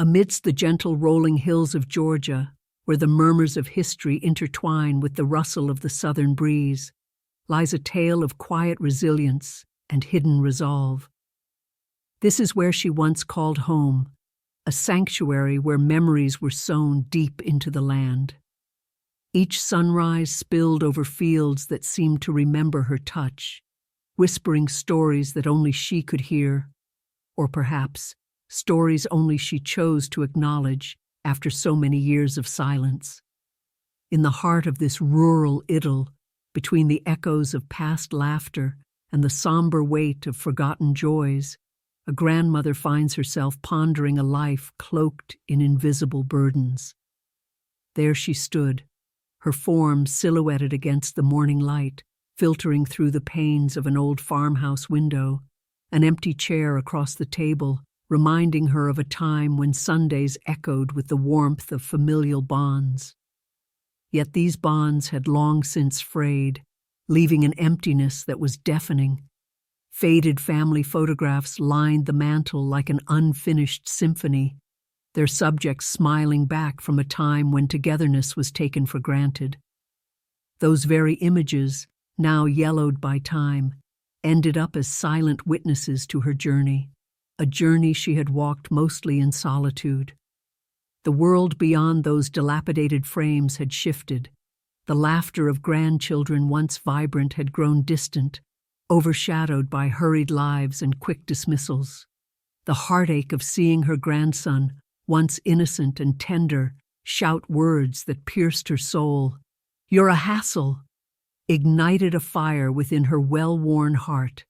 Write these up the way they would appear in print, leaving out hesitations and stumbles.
Amidst the gentle rolling hills of Georgia, where the murmurs of history intertwine with the rustle of the southern breeze, lies a tale of quiet resilience and hidden resolve. This is where she once called home, a sanctuary where memories were sown deep into the land. Each sunrise spilled over fields that seemed to remember her touch, whispering stories that only she could hear, or perhaps stories only she chose to acknowledge after so many years of silence. In the heart of this rural idyll, between the echoes of past laughter and the somber weight of forgotten joys, a grandmother finds herself pondering a life cloaked in invisible burdens. There she stood, her form silhouetted against the morning light, filtering through the panes of an old farmhouse window, an empty chair across the table, reminding her of a time when Sundays echoed with the warmth of familial bonds. Yet these bonds had long since frayed, leaving an emptiness that was deafening. Faded family photographs lined the mantel like an unfinished symphony, their subjects smiling back from a time when togetherness was taken for granted. Those very images, now yellowed by time, ended up as silent witnesses to her journey, a journey she had walked mostly in solitude. The world beyond those dilapidated frames had shifted. The laughter of grandchildren once vibrant had grown distant, overshadowed by hurried lives and quick dismissals. The heartache of seeing her grandson, once innocent and tender, shout words that pierced her soul, "You're a hassle," ignited a fire within her well-worn heart.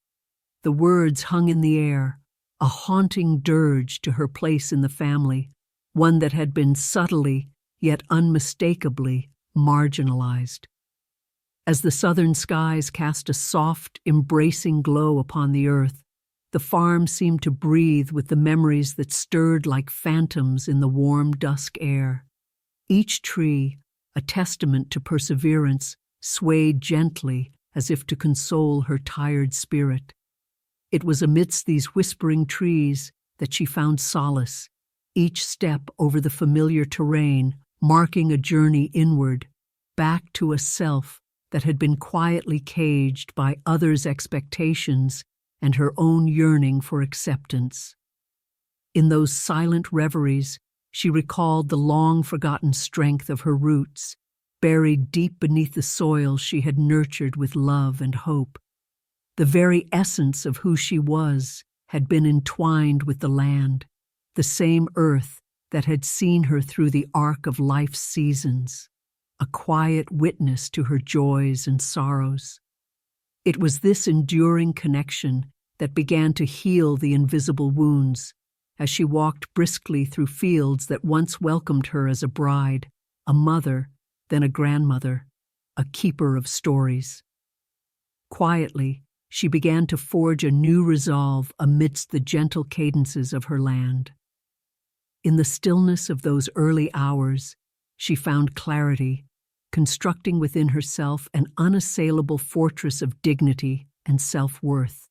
The words hung in the air, a haunting dirge to her place in the family, one that had been subtly, yet unmistakably, marginalized. As the southern skies cast a soft, embracing glow upon the earth, the farm seemed to breathe with the memories that stirred like phantoms in the warm dusk air. Each tree, a testament to perseverance, swayed gently as if to console her tired spirit. It was amidst these whispering trees that she found solace, each step over the familiar terrain marking a journey inward, back to a self that had been quietly caged by others' expectations and her own yearning for acceptance. In those silent reveries, she recalled the long-forgotten strength of her roots, buried deep beneath the soil she had nurtured with love and hope. The very essence of who she was had been entwined with the land, the same earth that had seen her through the arc of life's seasons, a quiet witness to her joys and sorrows. It was this enduring connection that began to heal the invisible wounds as she walked briskly through fields that once welcomed her as a bride, a mother, then a grandmother, a keeper of stories. Quietly, she began to forge a new resolve amidst the gentle cadences of her land. In the stillness of those early hours, she found clarity, constructing within herself an unassailable fortress of dignity and self-worth.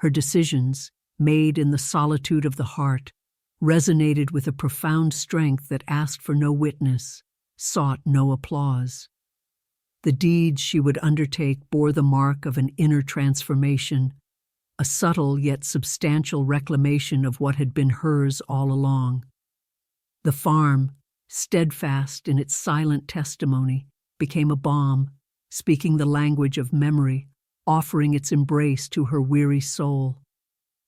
Her decisions, made in the solitude of the heart, resonated with a profound strength that asked for no witness, sought no applause. The deeds she would undertake bore the mark of an inner transformation, a subtle yet substantial reclamation of what had been hers all along. The farm, steadfast in its silent testimony, became a balm, speaking the language of memory, offering its embrace to her weary soul.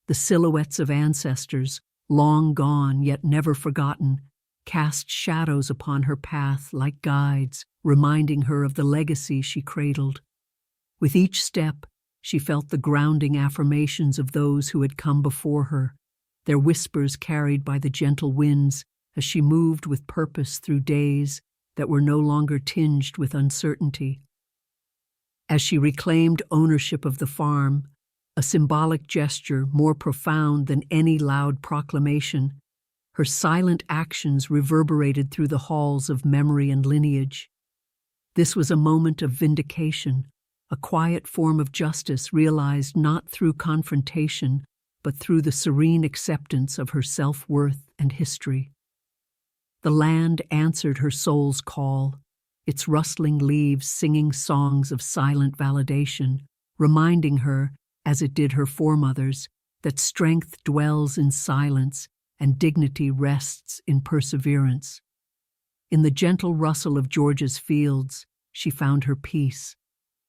The silhouettes of ancestors, long gone yet never forgotten, cast shadows upon her path like guides, reminding her of the legacy she cradled. With each step, she felt the grounding affirmations of those who had come before her, their whispers carried by the gentle winds as she moved with purpose through days that were no longer tinged with uncertainty. As she reclaimed ownership of the farm, a symbolic gesture more profound than any loud proclamation, her silent actions reverberated through the halls of memory and lineage. This was a moment of vindication, a quiet form of justice realized not through confrontation, but through the serene acceptance of her self-worth and history. The land answered her soul's call, its rustling leaves singing songs of silent validation, reminding her, as it did her foremothers, that strength dwells in silence and dignity rests in perseverance. In the gentle rustle of Georgia's fields, she found her peace.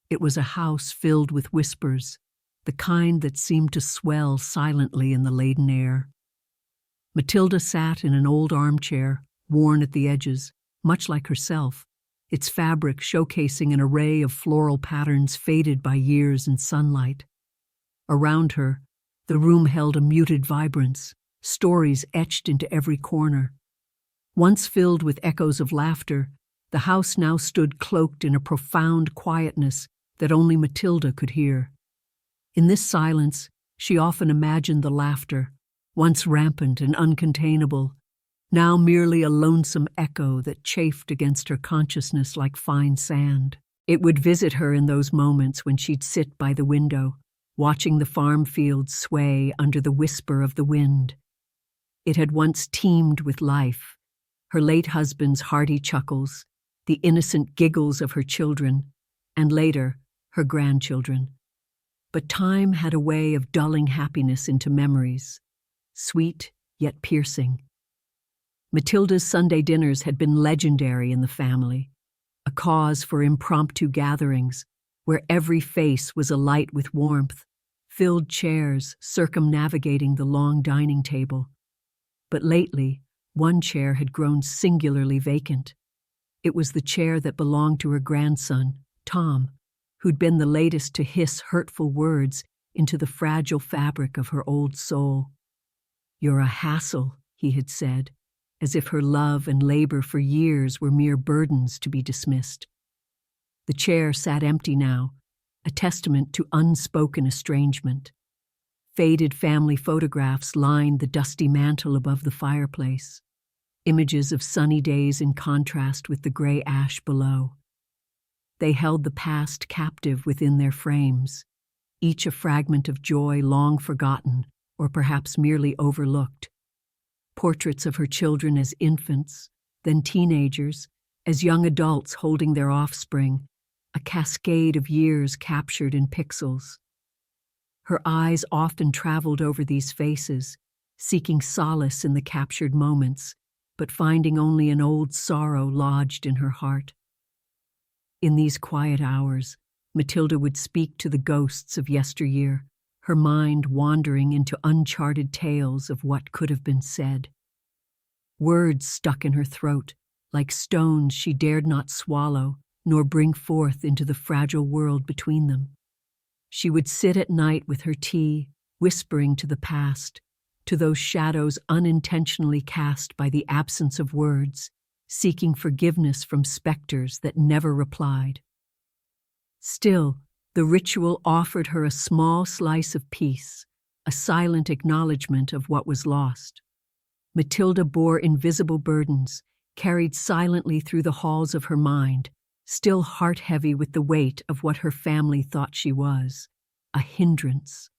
It was a house filled with whispers, the kind that seemed to swell silently in the laden air. Matilda sat in an old armchair, worn at the edges, much like herself, its fabric showcasing an array of floral patterns faded by years and sunlight. Around her, the room held a muted vibrance, stories etched into every corner. Once filled with echoes of laughter, the house now stood cloaked in a profound quietness that only Matilda could hear. In this silence, she often imagined the laughter, once rampant and uncontainable, now merely a lonesome echo that chafed against her consciousness like fine sand. It would visit her in those moments when she'd sit by the window, watching the farm fields sway under the whisper of the wind. It had once teemed with life, her late husband's hearty chuckles, the innocent giggles of her children, and later, her grandchildren. But time had a way of dulling happiness into memories, sweet yet piercing. Matilda's Sunday dinners had been legendary in the family, a cause for impromptu gatherings where every face was alight with warmth, filled chairs circumnavigating the long dining table. But lately, one chair had grown singularly vacant. It was the chair that belonged to her grandson, Tom, who'd been the latest to hiss hurtful words into the fragile fabric of her old soul. "You're a hassle," he had said, as if her love and labor for years were mere burdens to be dismissed. The chair sat empty now, a testament to unspoken estrangement. Faded family photographs lined the dusty mantel above the fireplace, images of sunny days in contrast with the gray ash below. They held the past captive within their frames, each a fragment of joy long forgotten or perhaps merely overlooked. Portraits of her children as infants, then teenagers, as young adults holding their offspring, a cascade of years captured in pixels. Her eyes often traveled over these faces, seeking solace in the captured moments, but finding only an old sorrow lodged in her heart. In these quiet hours, Matilda would speak to the ghosts of yesteryear, her mind wandering into uncharted tales of what could have been said. Words stuck in her throat, like stones she dared not swallow, nor bring forth into the fragile world between them. She would sit at night with her tea, whispering to the past, to those shadows unintentionally cast by the absence of words, seeking forgiveness from specters that never replied. Still, the ritual offered her a small slice of peace, a silent acknowledgement of what was lost. Matilda bore invisible burdens, carried silently through the halls of her mind, still heart-heavy with the weight of what her family thought she was, a hindrance.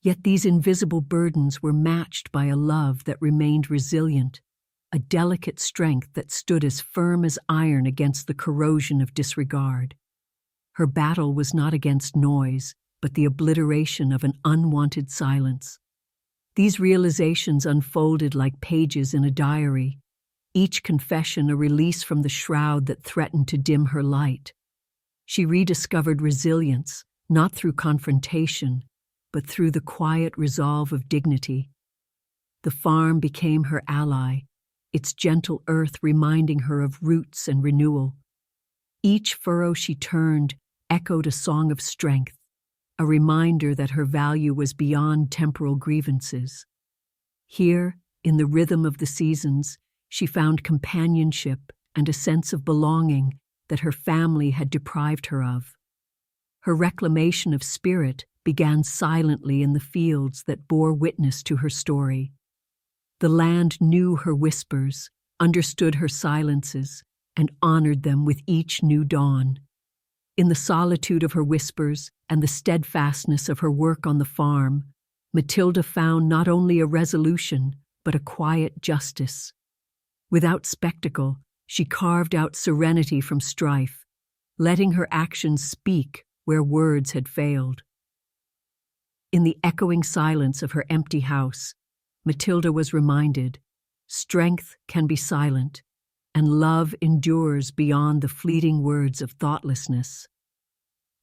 Yet these invisible burdens were matched by a love that remained resilient, a delicate strength that stood as firm as iron against the corrosion of disregard. Her battle was not against noise, but the obliteration of an unwanted silence. These realizations unfolded like pages in a diary, each confession a release from the shroud that threatened to dim her light. She rediscovered resilience, not through confrontation, but through the quiet resolve of dignity. The farm became her ally, its gentle earth reminding her of roots and renewal. Each furrow she turned echoed a song of strength, a reminder that her value was beyond temporal grievances. Here, in the rhythm of the seasons, she found companionship and a sense of belonging that her family had deprived her of. Her reclamation of spirit began silently in the fields that bore witness to her story. The land knew her whispers, understood her silences, and honored them with each new dawn. In the solitude of her whispers and the steadfastness of her work on the farm, Matilda found not only a resolution, but a quiet justice. Without spectacle, she carved out serenity from strife, letting her actions speak where words had failed. In the echoing silence of her empty house, Matilda was reminded, strength can be silent, and love endures beyond the fleeting words of thoughtlessness.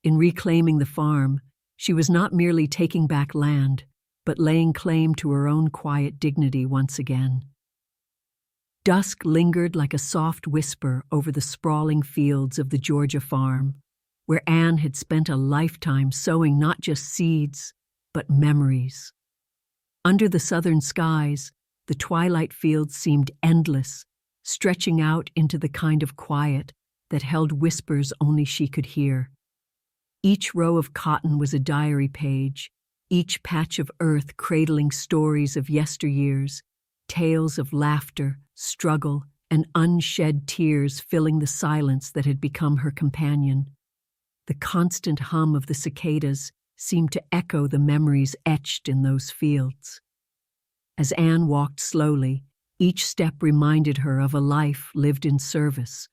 In reclaiming the farm, she was not merely taking back land, but laying claim to her own quiet dignity once again. Dusk lingered like a soft whisper over the sprawling fields of the Georgia farm, where Anne had spent a lifetime sowing not just seeds, but memories. Under the southern skies, the twilight fields seemed endless, stretching out into the kind of quiet that held whispers only she could hear. Each row of cotton was a diary page, each patch of earth cradling stories of yesteryears, tales of laughter, struggle, and unshed tears filling the silence that had become her companion. The constant hum of the cicadas seemed to echo the memories etched in those fields. As Anne walked slowly, each step reminded her of a life lived in service,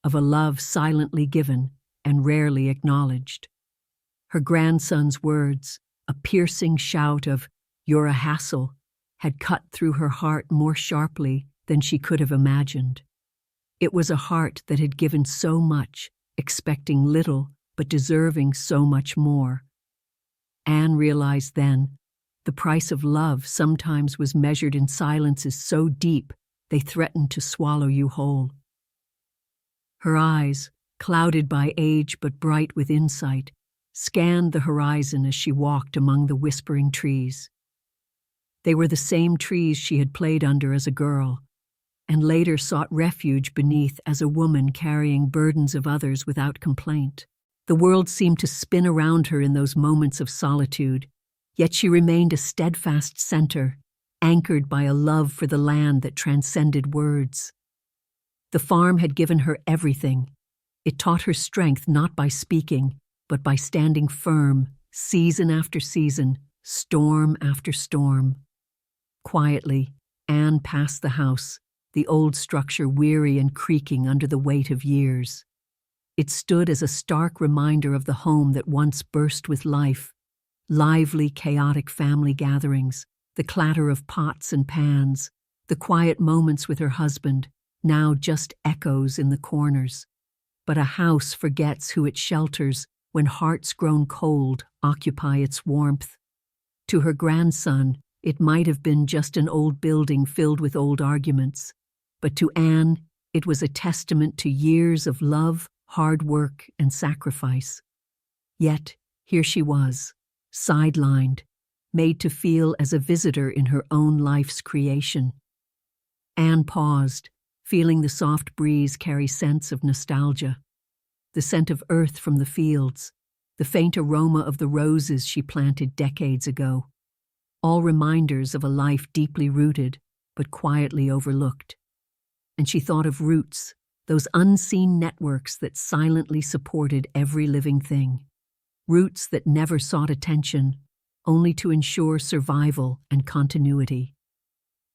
of a love silently given and rarely acknowledged. Her grandson's words, a piercing shout of, "You're a hassle," had cut through her heart more sharply than she could have imagined. It was a heart that had given so much, expecting little, but deserving so much more. Anne realized then, the price of love sometimes was measured in silences so deep they threatened to swallow you whole. Her eyes, clouded by age but bright with insight, scanned the horizon as she walked among the whispering trees. They were the same trees she had played under as a girl, and later sought refuge beneath as a woman carrying burdens of others without complaint. The world seemed to spin around her in those moments of solitude, yet she remained a steadfast center, anchored by a love for the land that transcended words. The farm had given her everything. It taught her strength not by speaking, but by standing firm, season after season, storm after storm. Quietly, Anne passed the house, the old structure weary and creaking under the weight of years. It stood as a stark reminder of the home that once burst with life, lively, chaotic family gatherings, the clatter of pots and pans, the quiet moments with her husband, now just echoes in the corners. But a house forgets who it shelters when hearts grown cold occupy its warmth. To her grandson, it might have been just an old building filled with old arguments, but to Anne, it was a testament to years of love, hard work, and sacrifice. Yet, here she was, sidelined, made to feel as a visitor in her own life's creation. Anne paused, feeling the soft breeze carry scents of nostalgia, the scent of earth from the fields, the faint aroma of the roses she planted decades ago, all reminders of a life deeply rooted but quietly overlooked. And she thought of roots, those unseen networks that silently supported every living thing, roots that never sought attention, only to ensure survival and continuity.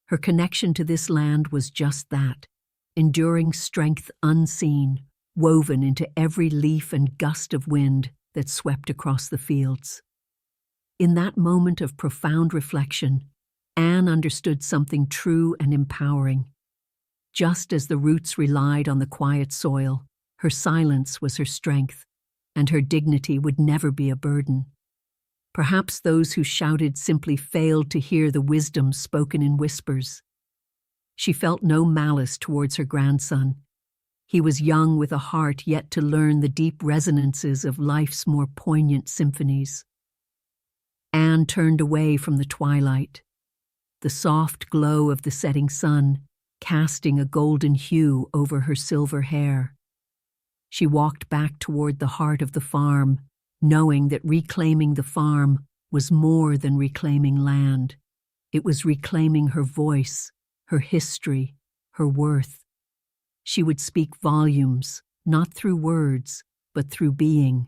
Her connection to this land was just that, enduring strength unseen, woven into every leaf and gust of wind that swept across the fields. In that moment of profound reflection, Anne understood something true and empowering. Just as the roots relied on the quiet soil, her silence was her strength, and her dignity would never be a burden. Perhaps those who shouted simply failed to hear the wisdom spoken in whispers. She felt no malice towards her grandson. He was young with a heart yet to learn the deep resonances of life's more poignant symphonies. Anne turned away from the twilight, the soft glow of the setting sun casting a golden hue over her silver hair. She walked back toward the heart of the farm, knowing that reclaiming the farm was more than reclaiming land. It was reclaiming her voice, her history, her worth. She would speak volumes, not through words, but through being,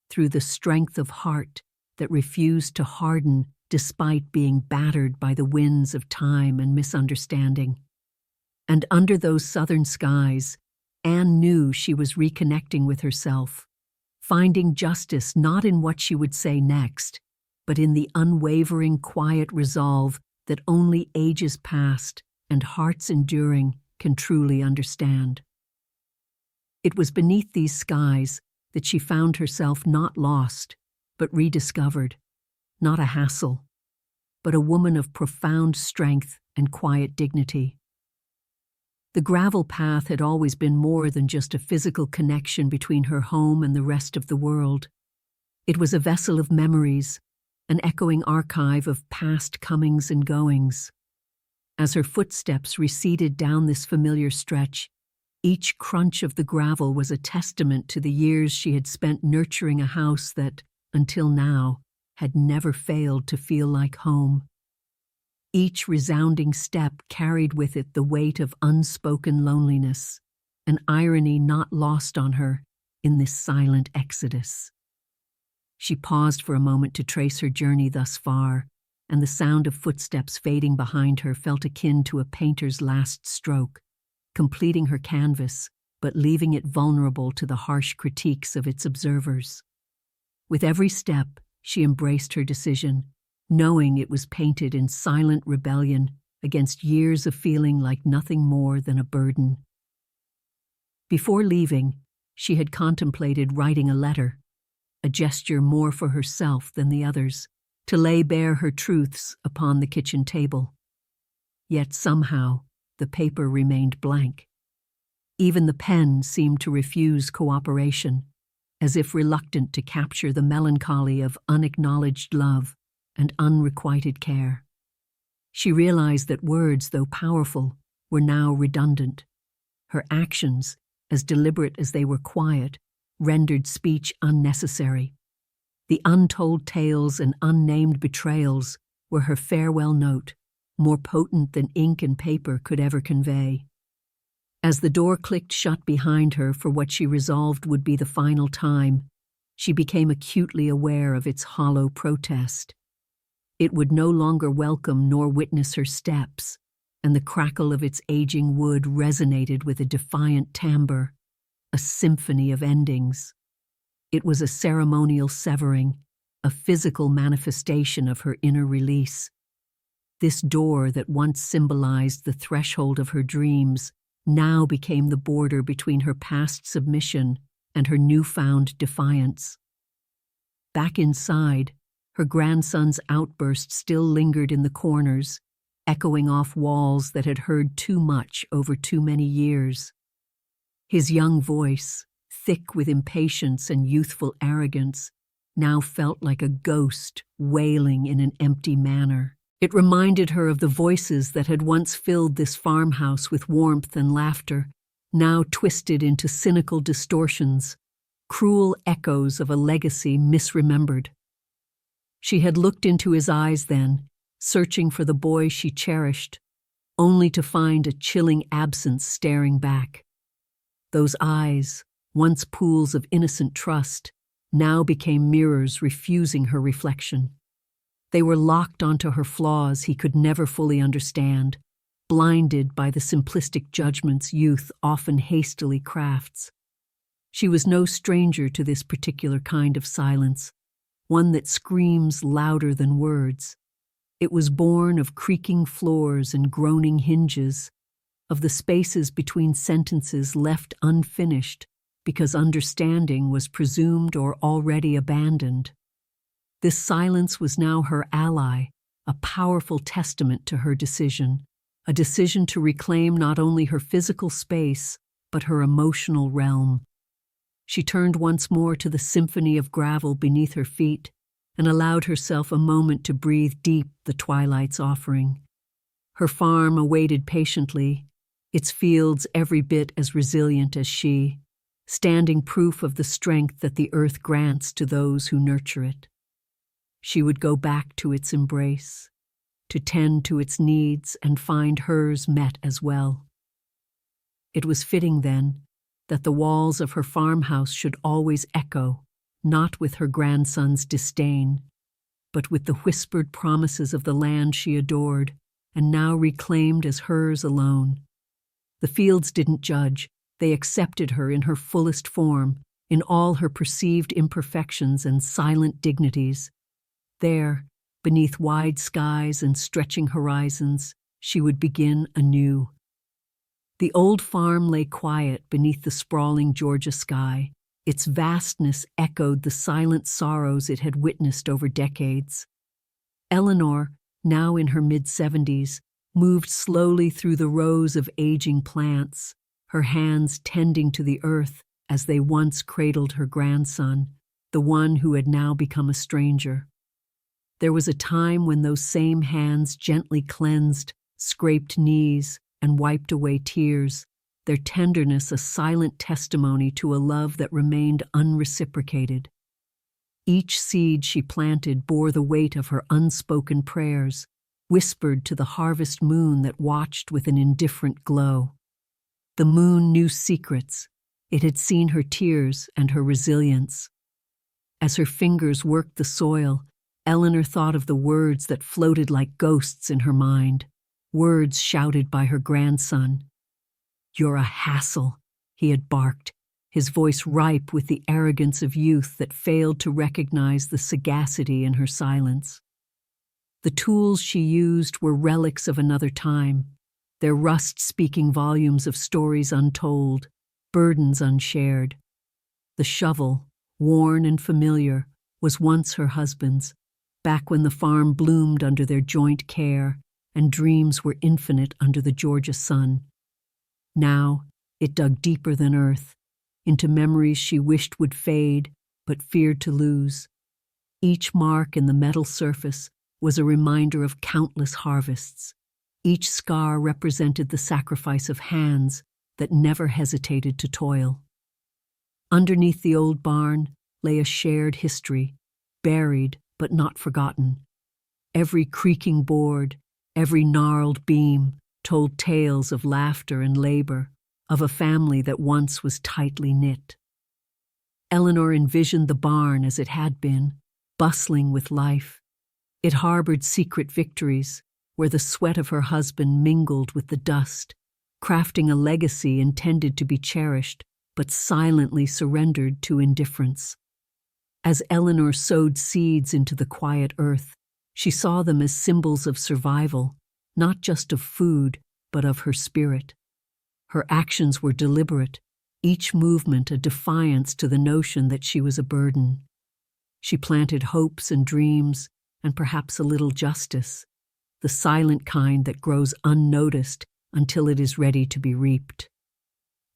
through the strength of heart that refused to harden despite being battered by the winds of time and misunderstanding. And under those southern skies, Anne knew she was reconnecting with herself, finding justice not in what she would say next, but in the unwavering, quiet resolve that only ages past and hearts enduring can truly understand. It was beneath these skies that she found herself not lost, but rediscovered, not a hassle, but a woman of profound strength and quiet dignity. The gravel path had always been more than just a physical connection between her home and the rest of the world. It was a vessel of memories, an echoing archive of past comings and goings. As her footsteps receded down this familiar stretch, each crunch of the gravel was a testament to the years she had spent nurturing a house that, until now, had never failed to feel like home. Each resounding step carried with it the weight of unspoken loneliness, an irony not lost on her in this silent exodus. She paused for a moment to trace her journey thus far, and the sound of footsteps fading behind her felt akin to a painter's last stroke, completing her canvas, but leaving it vulnerable to the harsh critiques of its observers. With every step, she embraced her decision, knowing it was painted in silent rebellion against years of feeling like nothing more than a burden. Before leaving, she had contemplated writing a letter, a gesture more for herself than the others, to lay bare her truths upon the kitchen table. Yet somehow, the paper remained blank. Even the pen seemed to refuse cooperation, as if reluctant to capture the melancholy of unacknowledged love and unrequited care. She realized that words, though powerful, were now redundant. Her actions, as deliberate as they were quiet, rendered speech unnecessary. The untold tales and unnamed betrayals were her farewell note, more potent than ink and paper could ever convey. As the door clicked shut behind her for what she resolved would be the final time, she became acutely aware of its hollow protest. It would no longer welcome nor witness her steps, and the crackle of its aging wood resonated with a defiant timbre, a symphony of endings. It was a ceremonial severing, a physical manifestation of her inner release. This door that once symbolized the threshold of her dreams now became the border between her past submission and her newfound defiance. Back inside, her grandson's outburst still lingered in the corners, echoing off walls that had heard too much over too many years. His young voice, thick with impatience and youthful arrogance, now felt like a ghost wailing in an empty manor. It reminded her of the voices that had once filled this farmhouse with warmth and laughter, now twisted into cynical distortions, cruel echoes of a legacy misremembered. She had looked into his eyes then, searching for the boy she cherished, only to find a chilling absence staring back. Those eyes, once pools of innocent trust, now became mirrors refusing her reflection. They were locked onto her flaws he could never fully understand, blinded by the simplistic judgments youth often hastily crafts. She was no stranger to this particular kind of silence, one that screams louder than words. It was born of creaking floors and groaning hinges, of the spaces between sentences left unfinished because understanding was presumed or already abandoned. This silence was now her ally, a powerful testament to her decision, a decision to reclaim not only her physical space, but her emotional realm. She turned once more to the symphony of gravel beneath her feet and allowed herself a moment to breathe deep the twilight's offering. Her farm awaited patiently, its fields every bit as resilient as she, standing proof of the strength that the earth grants to those who nurture it. She would go back to its embrace, to tend to its needs and find hers met as well. It was fitting, then, that the walls of her farmhouse should always echo, not with her grandson's disdain, but with the whispered promises of the land she adored, and now reclaimed as hers alone. The fields didn't judge, they accepted her in her fullest form, in all her perceived imperfections and silent dignities. There, beneath wide skies and stretching horizons, she would begin anew. The old farm lay quiet beneath the sprawling Georgia sky. Its vastness echoed the silent sorrows it had witnessed over decades. Eleanor, now in her mid-70s, moved slowly through the rows of aging plants, her hands tending to the earth as they once cradled her grandson, the one who had now become a stranger. There was a time when those same hands gently cleansed, scraped knees, and wiped away tears, their tenderness a silent testimony to a love that remained unreciprocated. Each seed she planted bore the weight of her unspoken prayers, whispered to the harvest moon that watched with an indifferent glow. The moon knew secrets. It had seen her tears and her resilience. As her fingers worked the soil, Eleanor thought of the words that floated like ghosts in her mind, words shouted by her grandson. "You're a hassle," he had barked, his voice ripe with the arrogance of youth that failed to recognize the sagacity in her silence. The tools she used were relics of another time, their rust speaking volumes of stories untold, burdens unshared. The shovel, worn and familiar, was once her husband's, back when the farm bloomed under their joint care and dreams were infinite under the Georgia sun. Now, it dug deeper than earth, into memories she wished would fade, but feared to lose. Each mark in the metal surface was a reminder of countless harvests. Each scar represented the sacrifice of hands that never hesitated to toil. Underneath the old barn lay a shared history, buried but not forgotten. Every creaking board, every gnarled beam told tales of laughter and labor, of a family that once was tightly knit. Eleanor envisioned the barn as it had been, bustling with life. It harbored secret victories, where the sweat of her husband mingled with the dust, crafting a legacy intended to be cherished, but silently surrendered to indifference. As Eleanor sowed seeds into the quiet earth, she saw them as symbols of survival, not just of food, but of her spirit. Her actions were deliberate, each movement a defiance to the notion that she was a burden. She planted hopes and dreams, and perhaps a little justice, the silent kind that grows unnoticed until it is ready to be reaped.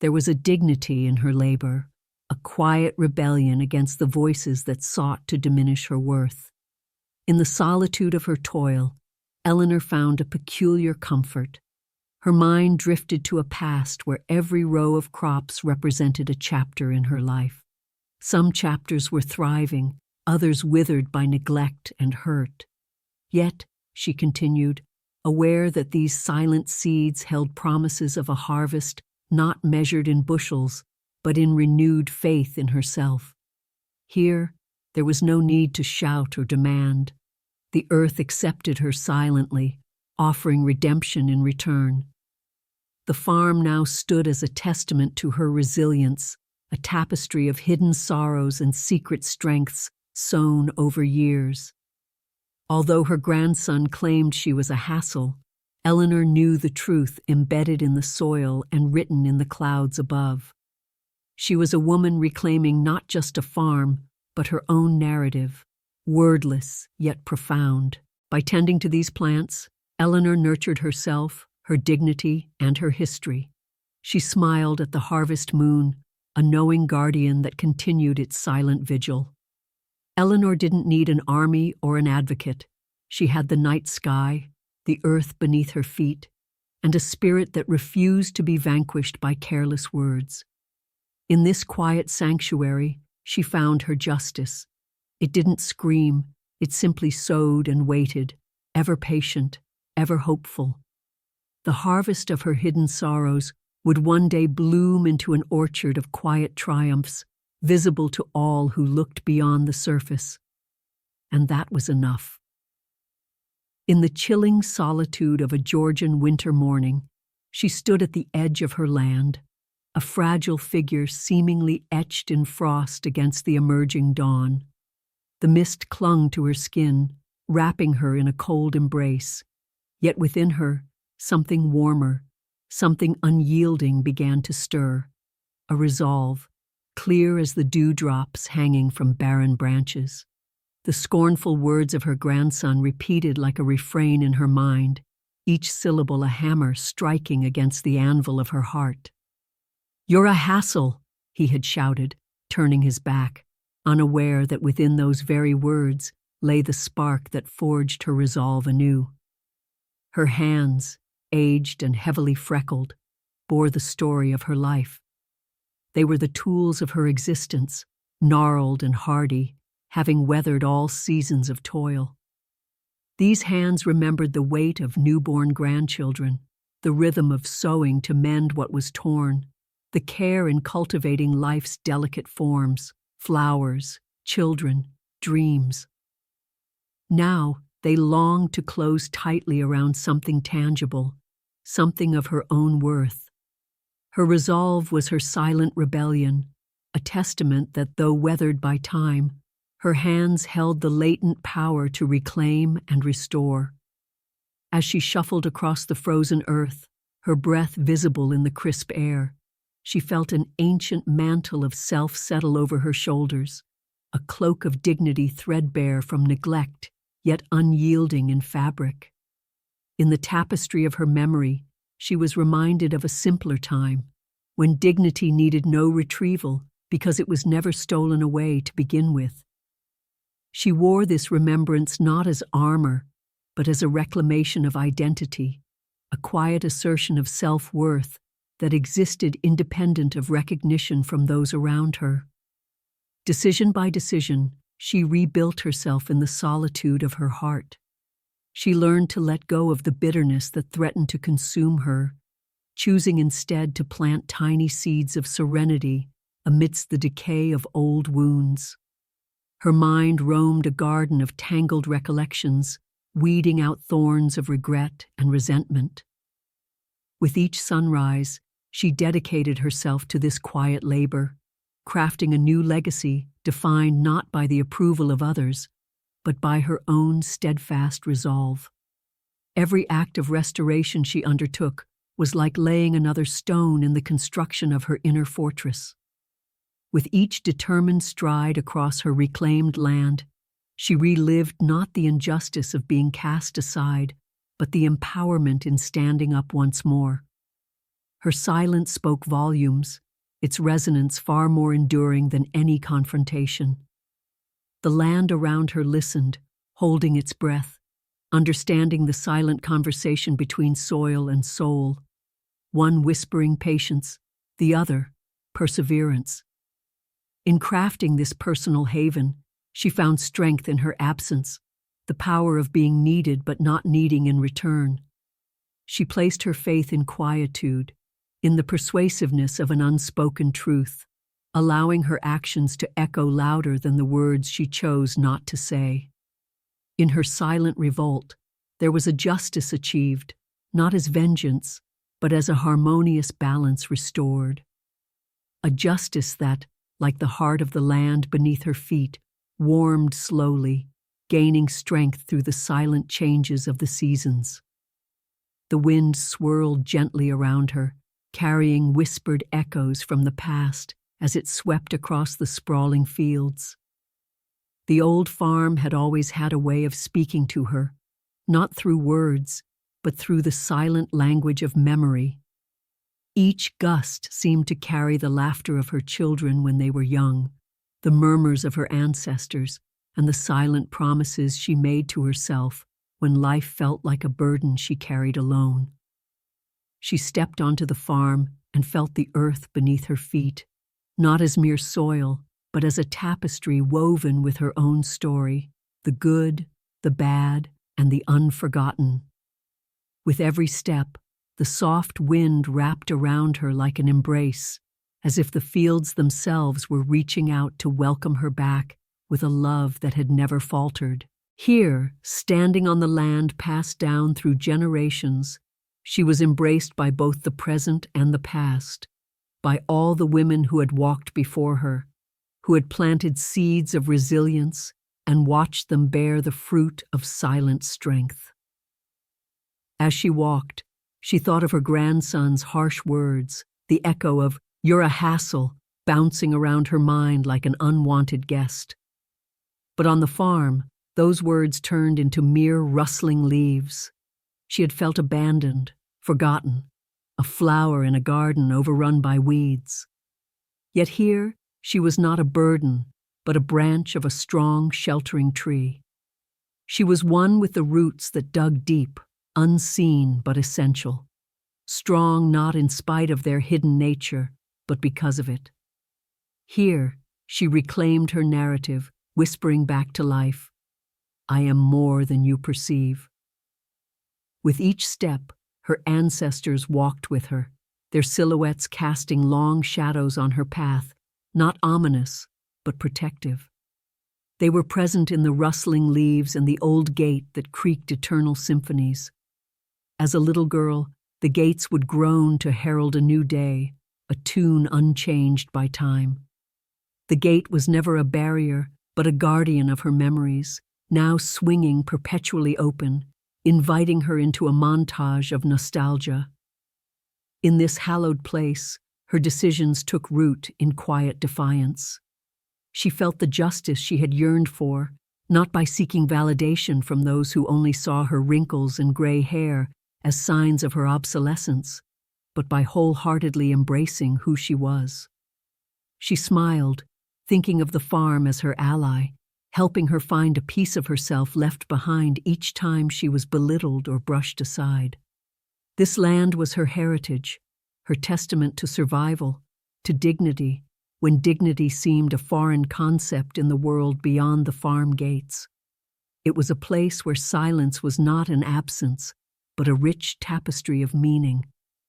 There was a dignity in her labor, a quiet rebellion against the voices that sought to diminish her worth. In the solitude of her toil, Eleanor found a peculiar comfort. Her mind drifted to a past where every row of crops represented a chapter in her life. Some chapters were thriving, others withered by neglect and hurt. Yet, she continued, aware that these silent seeds held promises of a harvest not measured in bushels, but in renewed faith in herself. Here, there was no need to shout or demand. The earth accepted her silently, offering redemption in return. The farm now stood as a testament to her resilience, a tapestry of hidden sorrows and secret strengths sown over years. Although her grandson claimed she was a hassle, Eleanor knew the truth embedded in the soil and written in the clouds above. She was a woman reclaiming not just a farm, but her own narrative, wordless yet profound. By tending to these plants, Eleanor nurtured herself, her dignity, and her history. She smiled at the harvest moon, a knowing guardian that continued its silent vigil. Eleanor didn't need an army or an advocate. She had the night sky, the earth beneath her feet, and a spirit that refused to be vanquished by careless words. In this quiet sanctuary, she found her justice. It didn't scream, it simply sowed and waited, ever patient, ever hopeful. The harvest of her hidden sorrows would one day bloom into an orchard of quiet triumphs, visible to all who looked beyond the surface. and that was enough. In the chilling solitude of a Georgian winter morning, she stood at the edge of her land, a fragile figure seemingly etched in frost against the emerging dawn. The mist clung to her skin, wrapping her in a cold embrace, yet within her, something warmer, something unyielding began to stir, a resolve, clear as the dewdrops hanging from barren branches. The scornful words of her grandson repeated like a refrain in her mind, each syllable a hammer striking against the anvil of her heart. "You're a hassle," he had shouted, turning his back, unaware that within those very words lay the spark that forged her resolve anew. Her hands, aged and heavily freckled, bore the story of her life. They were the tools of her existence, gnarled and hardy, having weathered all seasons of toil. These hands remembered the weight of newborn grandchildren, the rhythm of sewing to mend what was torn, the care in cultivating life's delicate forms, flowers, children, dreams. Now they longed to close tightly around something tangible, something of her own worth. Her resolve was her silent rebellion, a testament that though weathered by time, her hands held the latent power to reclaim and restore. As she shuffled across the frozen earth, her breath visible in the crisp air, she felt an ancient mantle of self settle over her shoulders, a cloak of dignity threadbare from neglect, yet unyielding in fabric. In the tapestry of her memory, she was reminded of a simpler time, when dignity needed no retrieval because it was never stolen away to begin with. She wore this remembrance not as armor, but as a reclamation of identity, a quiet assertion of self-worth that existed independent of recognition from those around her. Decision by decision, she rebuilt herself in the solitude of her heart. She learned to let go of the bitterness that threatened to consume her, choosing instead to plant tiny seeds of serenity amidst the decay of old wounds. Her mind roamed a garden of tangled recollections, weeding out thorns of regret and resentment. With each sunrise, she dedicated herself to this quiet labor, crafting a new legacy defined not by the approval of others, but by her own steadfast resolve. Every act of restoration she undertook was like laying another stone in the construction of her inner fortress. With each determined stride across her reclaimed land, she relived not the injustice of being cast aside, but the empowerment in standing up once more. Her silence spoke volumes, its resonance far more enduring than any confrontation. The land around her listened, holding its breath, understanding the silent conversation between soil and soul, one whispering patience, the other perseverance. In crafting this personal haven, she found strength in her absence, the power of being needed but not needing in return. She placed her faith in quietude, in the persuasiveness of an unspoken truth, allowing her actions to echo louder than the words she chose not to say. In her silent revolt, there was a justice achieved, not as vengeance, but as a harmonious balance restored. A justice that, like the heart of the land beneath her feet, warmed slowly, gaining strength through the silent changes of the seasons. The wind swirled gently around her, carrying whispered echoes from the past as it swept across the sprawling fields. The old farm had always had a way of speaking to her, not through words, but through the silent language of memory. Each gust seemed to carry the laughter of her children when they were young, the murmurs of her ancestors, and the silent promises she made to herself when life felt like a burden she carried alone. She stepped onto the farm and felt the earth beneath her feet, not as mere soil, but as a tapestry woven with her own story, the good, the bad, and the unforgotten. With every step, the soft wind wrapped around her like an embrace, as if the fields themselves were reaching out to welcome her back with a love that had never faltered. Here, standing on the land passed down through generations, she was embraced by both the present and the past, by all the women who had walked before her, who had planted seeds of resilience and watched them bear the fruit of silent strength. As she walked, she thought of her grandson's harsh words, the echo of "You're a hassle" bouncing around her mind like an unwanted guest. But on the farm, those words turned into mere rustling leaves. She had felt abandoned, forgotten, a flower in a garden overrun by weeds. Yet here, she was not a burden, but a branch of a strong, sheltering tree. She was one with the roots that dug deep, unseen but essential, strong not in spite of their hidden nature, but because of it. Here, she reclaimed her narrative, whispering back to life, "I am more than you perceive." With each step, her ancestors walked with her, their silhouettes casting long shadows on her path, not ominous, but protective. They were present in the rustling leaves and the old gate that creaked eternal symphonies. As a little girl, the gates would groan to herald a new day, a tune unchanged by time. The gate was never a barrier, but a guardian of her memories, now swinging perpetually open, inviting her into a montage of nostalgia. In this hallowed place, her decisions took root in quiet defiance. She felt the justice she had yearned for, not by seeking validation from those who only saw her wrinkles and gray hair as signs of her obsolescence, but by wholeheartedly embracing who she was. She smiled, thinking of the farm as her ally, helping her find a piece of herself left behind each time she was belittled or brushed aside. This land was her heritage, her testament to survival, to dignity, when dignity seemed a foreign concept in the world beyond the farm gates. It was a place where silence was not an absence, but a rich tapestry of meaning.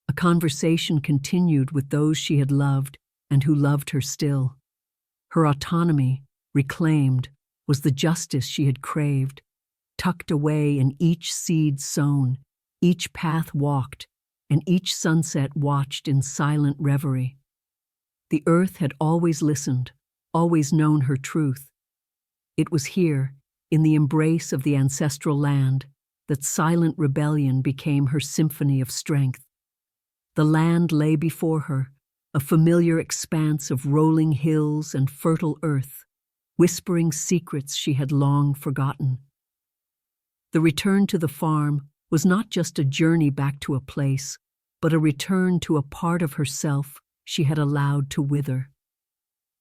A conversation continued with those she had loved and who loved her still. Her autonomy, reclaimed, was the justice she had craved, tucked away in each seed sown, each path walked, and each sunset watched in silent reverie. The earth had always listened, always known her truth. It was here, in the embrace of the ancestral land, that silent rebellion became her symphony of strength. The land lay before her, a familiar expanse of rolling hills and fertile earth, whispering secrets she had long forgotten. The return to the farm was not just a journey back to a place, but a return to a part of herself she had allowed to wither.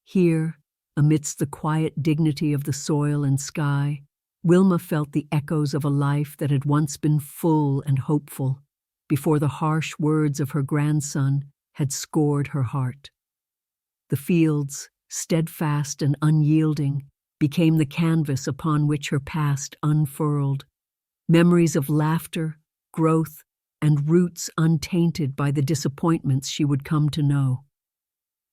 Here, amidst the quiet dignity of the soil and sky, Wilma felt the echoes of a life that had once been full and hopeful, before the harsh words of her grandson had scored her heart. The fields, steadfast and unyielding, became the canvas upon which her past unfurled, memories of laughter, growth, and roots untainted by the disappointments she would come to know.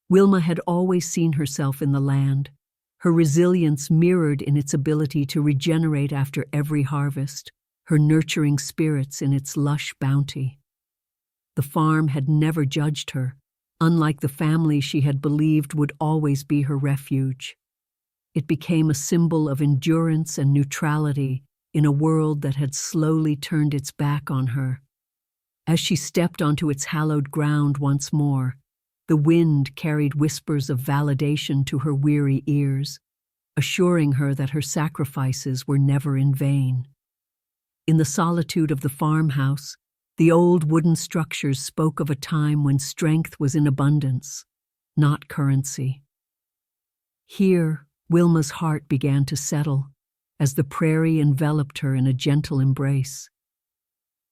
Wilma had always seen herself in the land, her resilience mirrored in its ability to regenerate after every harvest, her nurturing spirits in its lush bounty. The farm had never judged her, unlike the family she had believed would always be her refuge. It became a symbol of endurance and neutrality in a world that had slowly turned its back on her. As she stepped onto its hallowed ground once more, the wind carried whispers of validation to her weary ears, assuring her that her sacrifices were never in vain. In the solitude of the farmhouse, the old wooden structures spoke of a time when strength was in abundance, not currency. Here, Wilma's heart began to settle, as the prairie enveloped her in a gentle embrace.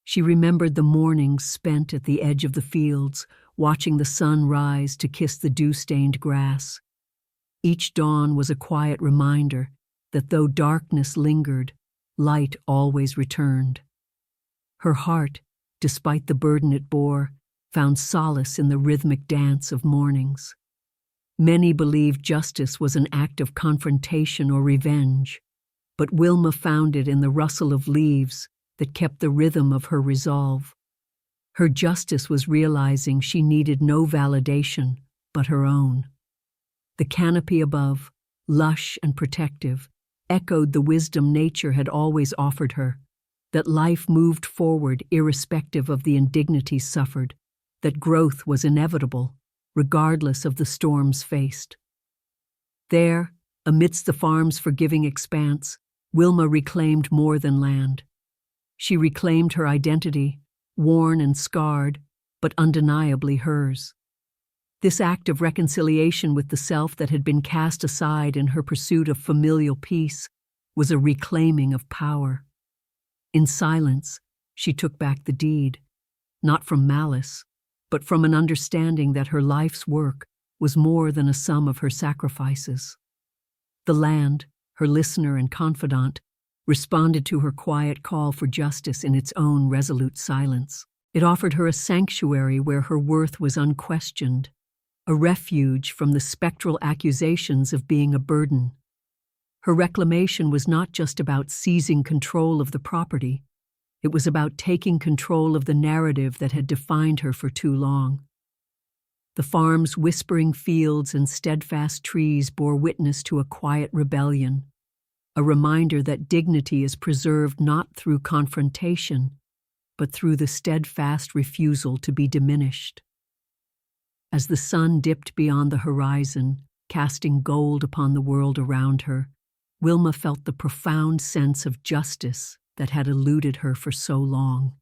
She remembered the mornings spent at the edge of the fields, watching the sun rise to kiss the dew-stained grass. Each dawn was a quiet reminder that though darkness lingered, light always returned. Her heart, despite the burden it bore, found solace in the rhythmic dance of mornings. Many believed justice was an act of confrontation or revenge, but Wilma found it in the rustle of leaves that kept the rhythm of her resolve. Her justice was realizing she needed no validation but her own. The canopy above, lush and protective, echoed the wisdom nature had always offered her, that life moved forward irrespective of the indignities suffered, that growth was inevitable, regardless of the storms faced. There, amidst the farm's forgiving expanse, Wilma reclaimed more than land. She reclaimed her identity, worn and scarred, but undeniably hers. This act of reconciliation with the self that had been cast aside in her pursuit of familial peace was a reclaiming of power. In silence, she took back the deed, not from malice, but from an understanding that her life's work was more than a sum of her sacrifices. The land, her listener and confidant, responded to her quiet call for justice in its own resolute silence. It offered her a sanctuary where her worth was unquestioned, a refuge from the spectral accusations of being a burden. Her reclamation was not just about seizing control of the property. It was about taking control of the narrative that had defined her for too long. The farm's whispering fields and steadfast trees bore witness to a quiet rebellion, a reminder that dignity is preserved not through confrontation, but through the steadfast refusal to be diminished. As the sun dipped beyond the horizon, casting gold upon the world around her, Wilma felt the profound sense of justice that had eluded her for so long.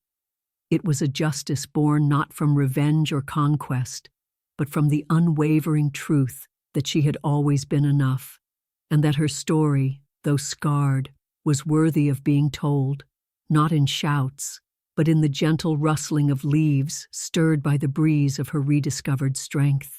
It was a justice born not from revenge or conquest, but from the unwavering truth that she had always been enough, and that her story, though scarred, was worthy of being told, not in shouts, but in the gentle rustling of leaves stirred by the breeze of her rediscovered strength.